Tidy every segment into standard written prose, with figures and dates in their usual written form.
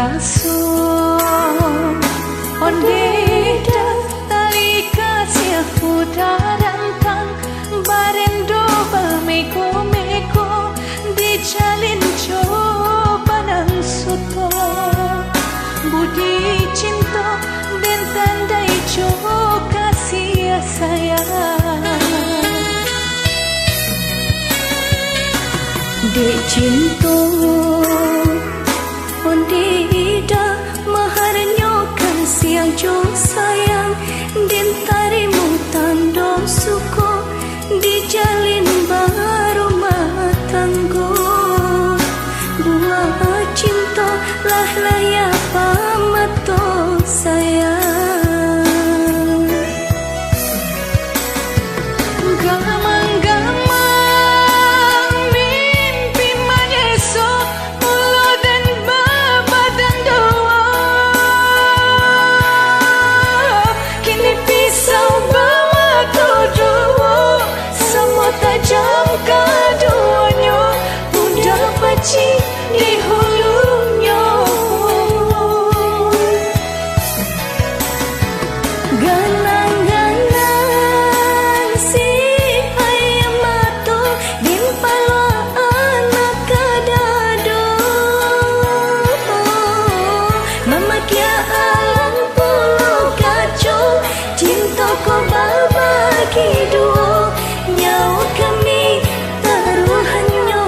rasul onde dah tali kasih fuda rantang barendo bameko-meko dijalin coba nang suto budi cinta dan tandai coba kasih sayang dek cinta onde ida maharnya kasih yang jo sayang dan tarimu tando suko dijalin baru matanggo buah cinta lah laya pamato sayang di hulunya ganang-ganang si ayam matu din palo anak kadado mama kia alang pulau kacau cinta ko babagi dua nyawa kami taruhannya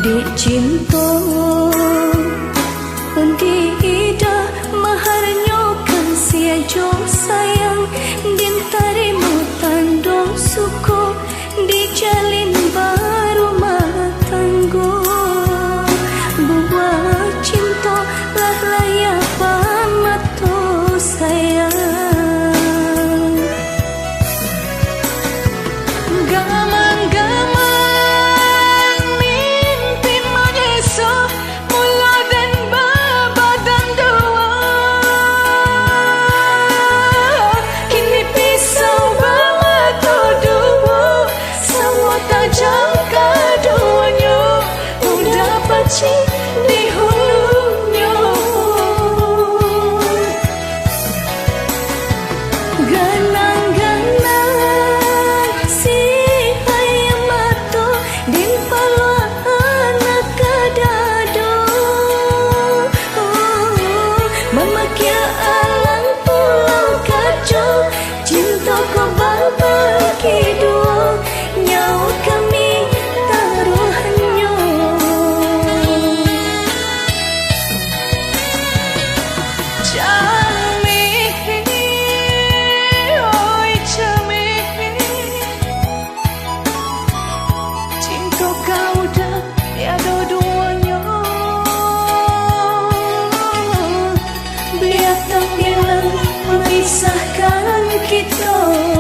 dek cinta onde ida maharnya kasih jo sayang din tarimu tando suko dijalin baru matanggo buah cinta lah laya pamato sayang di hulunya ganang-ganang si ayam matu din palo anak kadado mama kia alang pulau kacau cinta ko babagi dua nyawa kami taruhannya memisahkan kita.